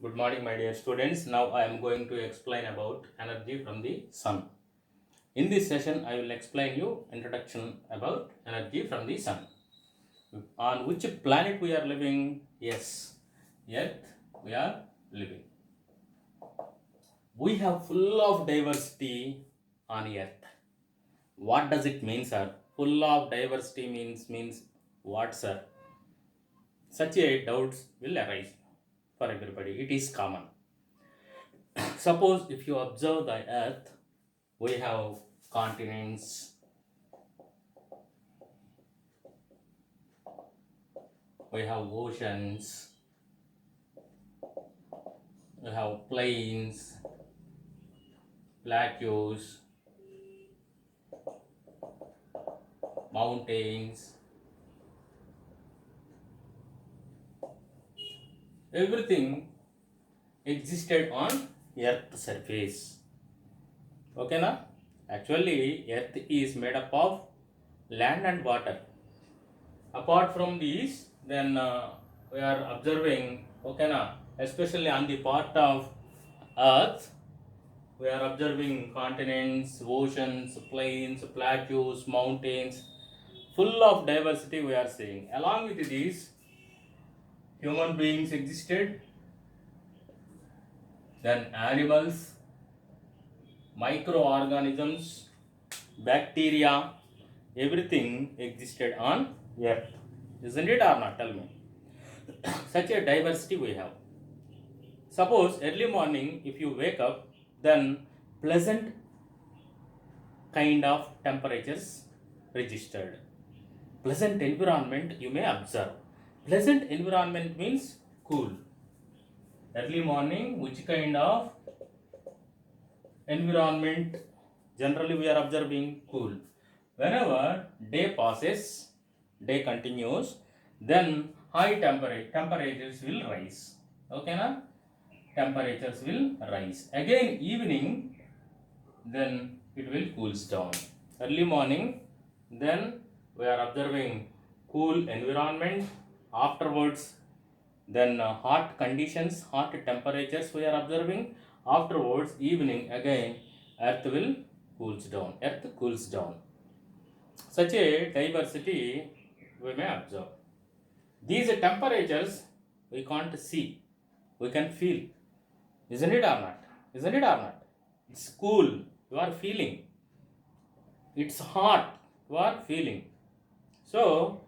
Good morning, my dear students. Now I am going to explain about energy from the sun. In this session, I will explain you introduction about energy from the sun. On which planet we are living? Yes, Earth we are living. We have full of diversity on Earth. What does it mean, sir? Full of diversity means what, sir? Such a doubts will arise for everybody. It is common. Suppose if you observe the earth, we have continents, we have oceans, we have plains, plateaus, mountains, everything existed on earth surface. Okay, na? Actually, earth is made up of land and water. Apart from these, then we are observing, okay, na? Especially on the part of earth, we are observing continents, oceans, plains, plateaus, mountains, full of diversity we are seeing. Along with these, human beings existed, then animals, microorganisms, bacteria, everything existed on earth. Isn't it or not? Tell me. Such a diversity we have. Suppose early morning, if you wake up, then pleasant kind of temperatures registered. Pleasant environment you may observe. Pleasant environment means cool. Early morning, which kind of environment generally we are observing? Cool. Whenever day passes, day continues, then high temperatures will rise. Okay, na? Temperatures will rise. Again, evening, then it will cools down. Early morning, then we are observing cool environment. Afterwards, then hot conditions, hot temperatures we are observing. Afterwards, evening again, earth will cools down. Earth cools down. Such a diversity we may observe. These temperatures we can't see, we can feel. Isn't it or not? Isn't it or not? It's cool, you are feeling. It's hot, you are feeling. So,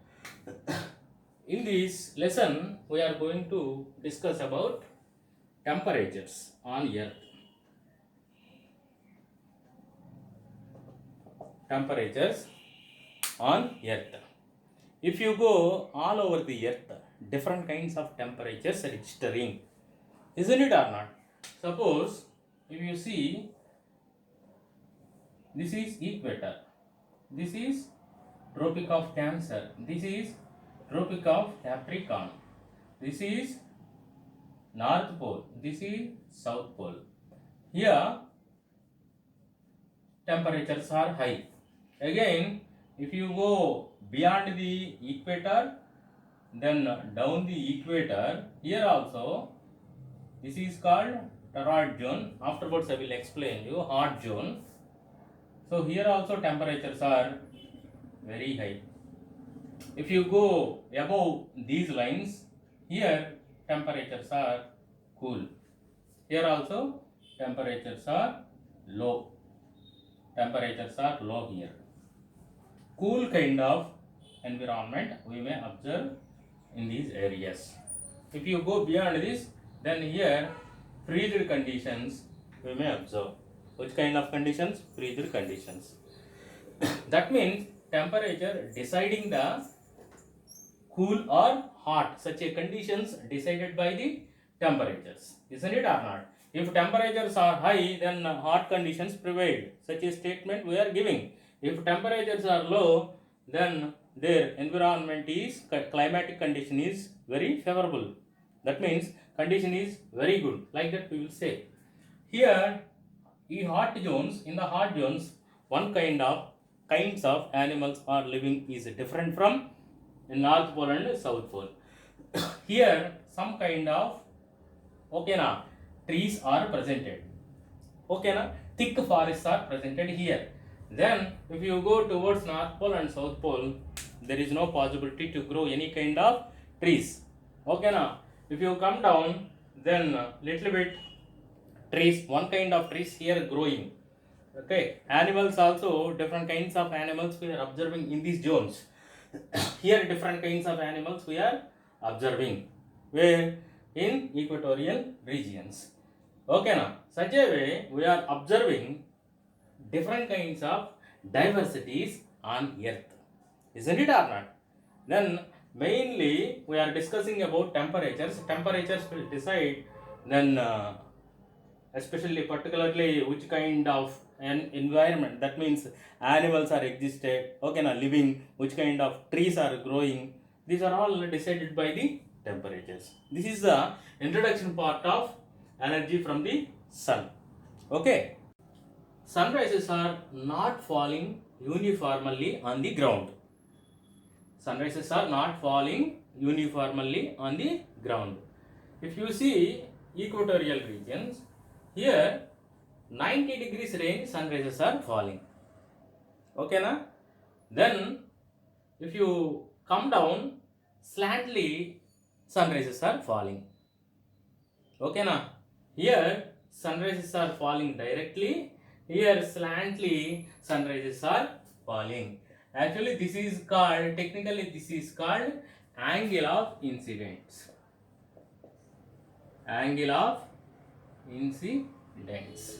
in this lesson, we are going to discuss about temperatures on earth. Temperatures on earth. If you go all over the earth, different kinds of temperatures are registering. Isn't it or not? Suppose if you see, this is equator, this is Tropic of Cancer, this is Tropic of Capricorn, this is North Pole, this is South Pole. Here temperatures are high. Again, if you go beyond the equator, then down the equator, here also, this is called torrid zone. Afterwards, I will explain you hot zone. So here also temperatures are very high. If you go above these lines, here temperatures are cool. Here also temperatures are low. Temperatures are low here. Cool kind of environment we may observe in these areas. If you go beyond this, then here freezed conditions we may observe. Which kind of conditions? Freezed conditions. That means temperature deciding the cool or hot. Such a conditions decided by the temperatures. Isn't it or not? If temperatures are high, then hot conditions prevail. Such a statement we are giving. If temperatures are low, then their environment is, climatic condition is very favorable. That means condition is very good. Like that we will say. Here, in the hot zones, one kinds of animals are living is different from North Pole and South Pole. Here, some kind of Okay na, trees are presented. Okay na, thick forests are presented here. Then if you go towards North Pole and South Pole, there is no possibility to grow any kind of trees. Okay na, if you come down, then little bit trees, one kind of trees here growing. Okay, animals also, different kinds of animals we are observing in these zones. Here different kinds of animals we are observing, where in equatorial regions. Okay now, such a way we are observing different kinds of diversities on earth, isn't it or not? Then mainly we are discussing about temperatures will decide then especially particularly which kind of an environment, that means animals are existed, okay now, living, which kind of trees are growing, these are all decided by the temperatures. This is the introduction part of energy from the sun. Okay, sunrises are not falling uniformly on the ground. Sunrises are not falling uniformly on the ground. If you see equatorial regions, here 90 degrees range sunrises are falling. Okay na? Then if you come down, slantly sunrises are falling. Okay na? Here sunrises are falling directly, here slantly sunrises are falling. Actually this is called, technically this is called angle of incidence. Angle of incidence.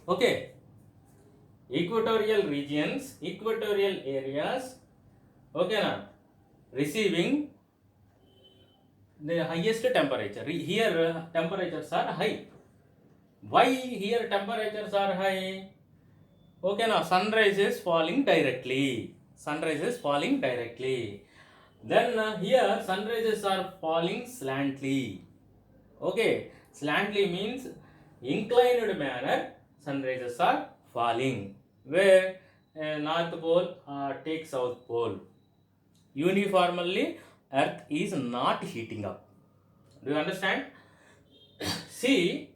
Okay, equatorial regions, equatorial areas, okay na, receiving the highest temperature. Here temperatures are high. Why here temperatures are high? Okay now, sunrise is falling directly. Sunrise is falling directly. Then here sunrises are falling slantly. Okay, slantly means inclined manner sunrises are falling, where North Pole takes South Pole. Uniformly earth is not heating up. Do you understand? See,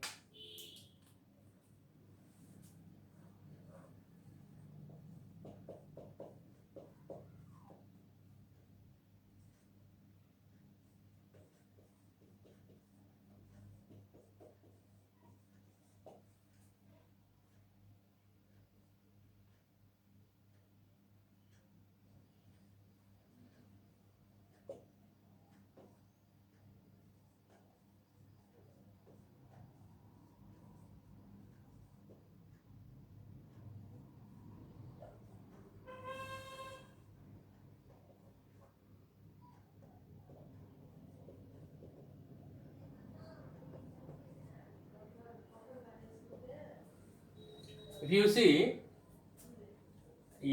if you see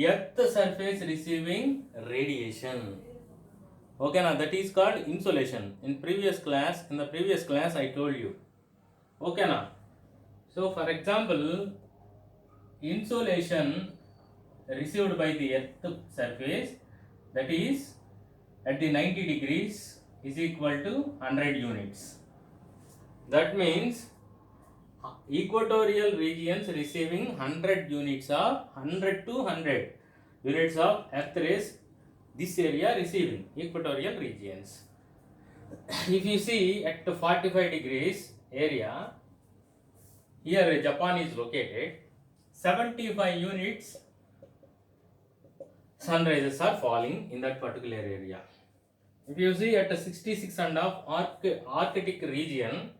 earth surface receiving radiation, okay now, that is called insolation. In the previous class I told you. Okay now, so for example, insolation received by the earth surface, that is at the 90 degrees, is equal to 100 units. That means equatorial regions receiving 100 units of 100 to 100 units of earth rays, this area receiving equatorial regions. If you see at 45 degrees area, here Japan is located, 75 units sunrises are falling in that particular area. If you see at 66 and half Arctic region,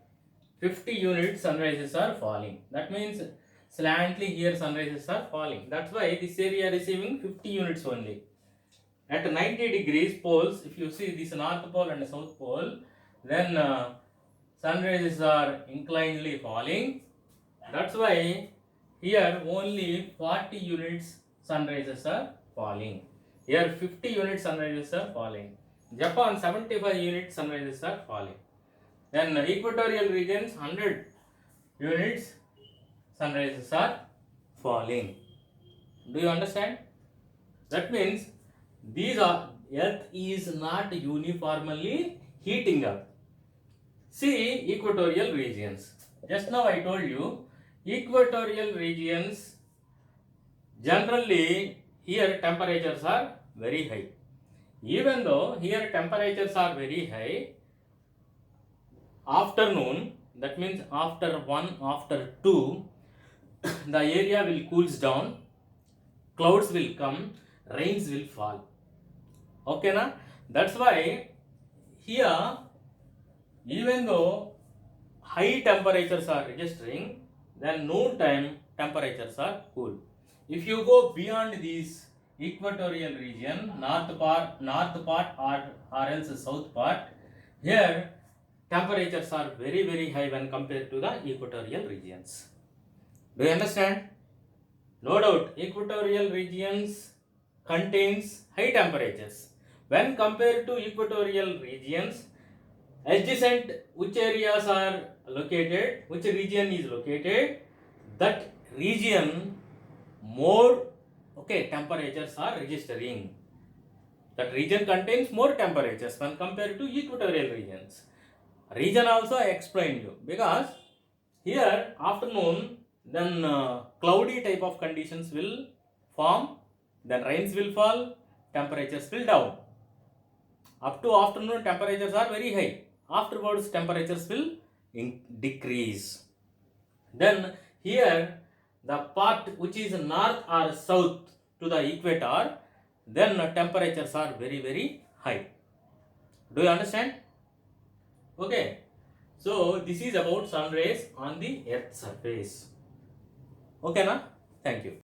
50 units sunrises are falling. That means slantly here sunrises are falling. That's why this area receiving 50 units only. At 90 degrees poles, if you see this North Pole and South Pole, then sunrises are inclinedly falling. That's why here only 40 units sunrises are falling. Here 50 units sunrises are falling. Japan 75 units sunrises are falling. Then equatorial regions 100 units sunrises are falling. Do you understand? That means these are earth is not uniformly heating up. See equatorial regions. Just now I told you equatorial regions generally here temperatures are very high. Even though here temperatures are very high, afternoon, that means after 1, after 2, the area will cools down, clouds will come, rains will fall. Okay na? That's why here, even though high temperatures are registering, then noon time temperatures are cool. If you go beyond these equatorial region, north part or else south part, here temperatures are very high when compared to the equatorial regions. Do you understand? No doubt, equatorial regions contains high temperatures. When compared to equatorial regions, adjacent which areas are located, which region is located, that region more temperatures are registering. That region contains more temperatures when compared to equatorial regions. Region also I explained you, because here afternoon then cloudy type of conditions will form, then rains will fall, temperatures will down. Up to afternoon temperatures are very high, afterwards temperatures will decrease. Then here the part which is north or south to the equator, then temperatures are very high. Do you understand? Okay, so this is about sun rays on the earth surface. Okay na? Thank you.